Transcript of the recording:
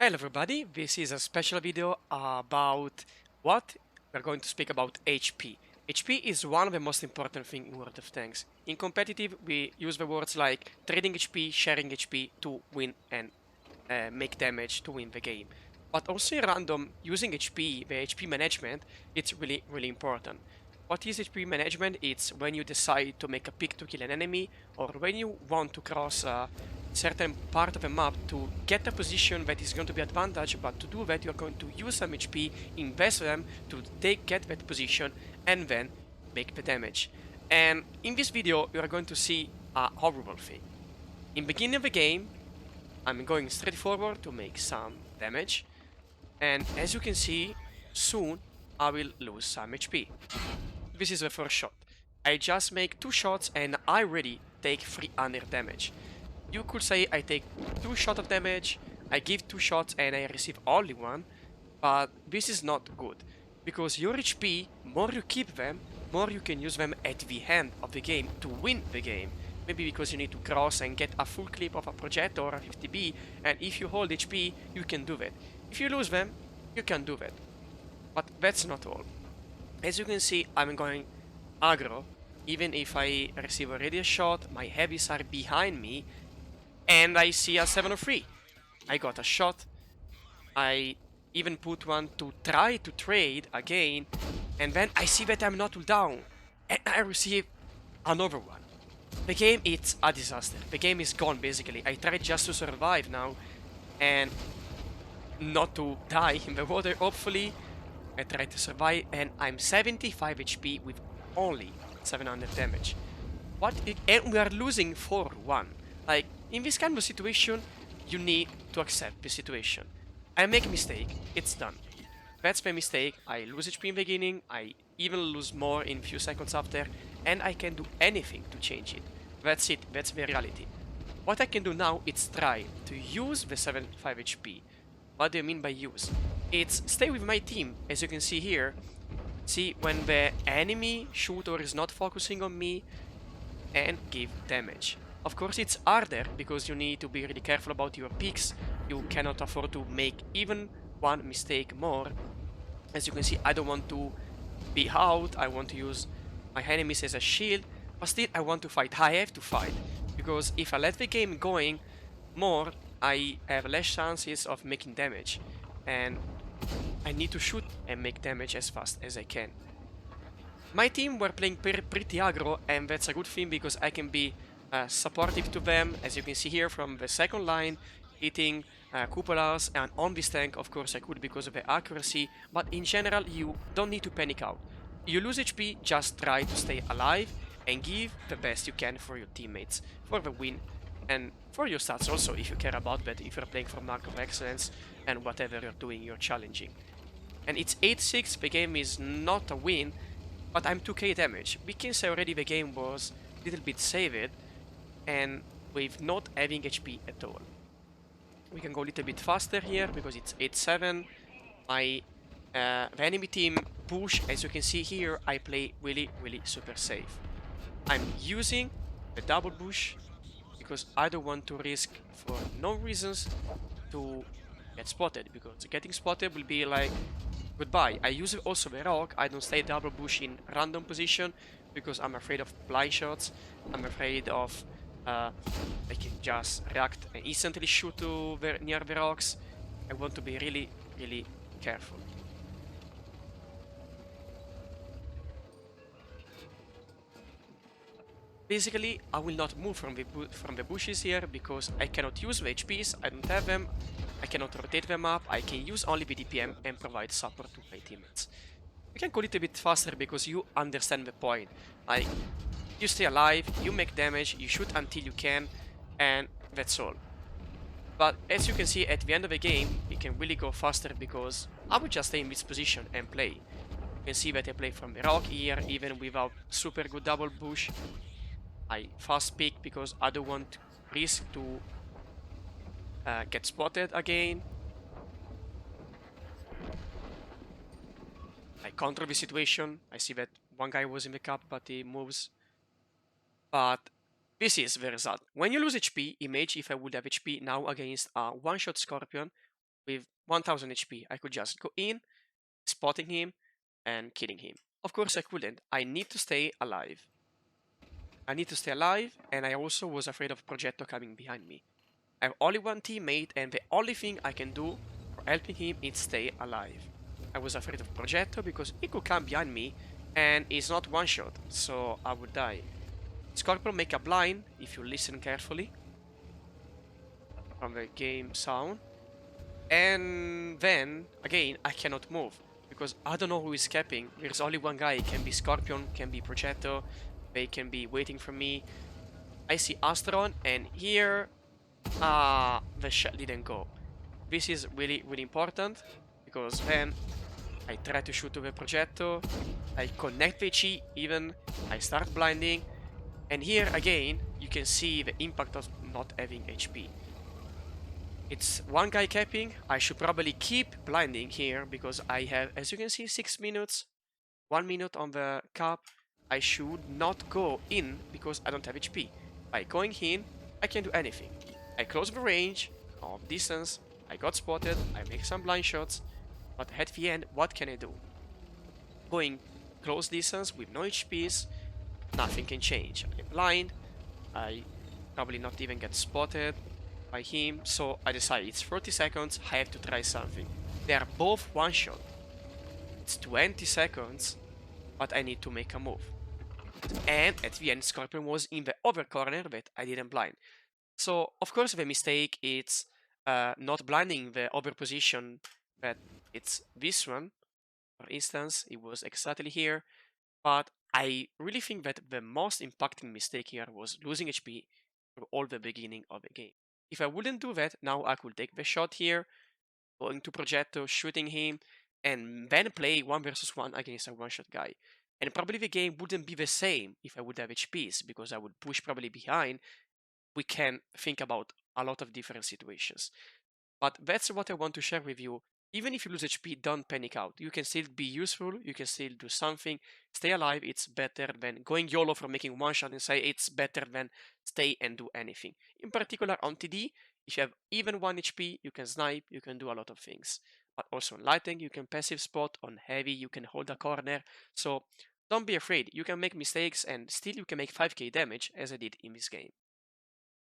Hello everybody, this is a special video about what we're going to speak about HP. HP is one of the most important things in World of Tanks. In competitive, we use the words like trading HP, sharing HP to win and make damage to win the game. But also in random, using HP, the HP management, it's really important. What is HP management? It's when you decide to make a pick to kill an enemy, or when you want to cross a certain part of a map to get a position that is going to be advantage, but to do that you're going to use some HP, invest them to get that position, and then make the damage. And in this video, you are going to see a horrible thing. In beginning of the game, I'm going straight forward to make some damage, and as you can see, soon I will lose some HP. This is the first shot. I just make 2 shots and I already take 300 damage. You could say I take 2 shots of damage, I give 2 shots and I receive only 1, but this is not good. Because your HP, more you keep them, more you can use them at the end of the game to win the game. Maybe because you need to cross and get a full clip of a projector or a 50B, and if you hold HP, you can do that. If you lose them, you can do that. But that's not all. As you can see, I'm going aggro. Even if I receive already a shot, my heavies are behind me, and I see a 703. I got a shot. I even put one to try to trade again, and then I see that I'm not down, and I receive another one. The game is a disaster. The game is gone basically. I tried just to survive now, and not to die in the water, hopefully. I tried to survive, and I'm 75 HP with only 700 damage. And we are losing 4-1. Like, in this kind of situation, you need to accept the situation. I make a mistake, it's done. That's my mistake, I lose HP in the beginning, I even lose more in few seconds after, and I can do anything to change it. That's it, that's the reality. What I can do now is try to use the 75 HP. What do I mean by use? It's stay with my team, as you can see here. See, when the enemy shooter is not focusing on me, and give damage. Of course, it's harder because you need to be really careful about your picks. You cannot afford to make even one mistake more. As you can see, I don't want to be out. I want to use my enemies as a shield, but still I want to fight. I have to fight because if I let the game going more, I have less chances of making damage, and I need to shoot and make damage as fast as I can. My team were playing pretty aggro, and that's a good thing because I can be supportive to them, as you can see here from the second line, hitting cupolas, and on this tank, of course, I could because of the accuracy, but in general, you don't need to panic out. You lose HP, just try to stay alive and give the best you can for your teammates, for the win, and for your stats also, if you care about that, if you're playing for Mark of Excellence, and whatever you're doing, you're challenging. And it's 8-6, the game is not a win, but I'm 2k damage. We can say already the game was a little bit saved, and with not having HP at all. We can go a little bit faster here, because it's 8-7. The enemy team push, as you can see here, I play really super safe. I'm using the double push, because I don't want to risk for no reasons to get spotted, because getting spotted will be like goodbye. I use also the rock. I don't stay double bush in random position because I'm afraid of blind shots. I'm afraid of I can just react and instantly shoot to near the rocks. I want to be really careful. Basically, I will not move from the bushes here because I cannot use the HPs. I don't have them. I cannot rotate them up. I can use only the DPM and provide support to my teammates. We can go a little bit faster because you understand the point. Like, you stay alive, you make damage, you shoot until you can, and that's all. But as you can see, at the end of the game, it can really go faster because I would just stay in this position and play. You can see that I play from the rock here, even without super good double push. I fast pick because I don't want risk to get spotted again. I control the situation. I see that one guy was in the cup, but he moves. But this is the result. When you lose HP, image if I would have HP now against a one-shot Scorpion, with 1000 HP. I could just go in, spotting him, and killing him. Of course I couldn't. I need to stay alive. I need to stay alive, and I also was afraid of Progetto coming behind me. I have only one teammate, and the only thing I can do for helping him is stay alive. I was afraid of Progetto because he could come behind me, and it's not one shot, so I would die. Scorpion make a blind, if you listen carefully, from the game sound. And then, again, I cannot move, because I don't know who is capping. There's only one guy, it can be Scorpion, can be Progetto, they can be waiting for me. I see Astron, and here, the shot didn't go. This is really, really important, because then I try to shoot to the Progetto, I connect the Chi even, I start blinding, and here again, you can see the impact of not having HP. It's one guy capping, I should probably keep blinding here, because I have, as you can see, 6 minutes, 1 minute on the cap. I should not go in, because I don't have HP. By going in, I can do anything. I close the range of distance, I got spotted, I make some blind shots, but at the end, what can I do? Going close distance with no HPs, nothing can change. I'm blind, I probably not even get spotted by him, so I decide it's 30 seconds, I have to try something. They are both one shot. It's 20 seconds, but I need to make a move. And at the end, Scorpion was in the other corner that I didn't blind. So, of course, the mistake is not blinding the other position, that it's this one. For instance, it was exactly here. But I really think that the most impacting mistake here was losing HP through all the beginning of the game. If I wouldn't do that, now I could take the shot here, going to Progetto, shooting him, and then play 1 versus 1 against a one-shot guy. And probably the game wouldn't be the same if I would have HPs, because I would push probably behind. We can think about a lot of different situations. But that's what I want to share with you. Even if you lose HP, don't panic out. You can still be useful, you can still do something. Stay alive, it's better than going YOLO for making one shot and say it's better than stay and do anything. In particular on TD, if you have even 1 HP, you can snipe, you can do a lot of things. But also on lighting, you can passive spot, on heavy, you can hold a corner. So don't be afraid, you can make mistakes and still you can make 5k damage as I did in this game.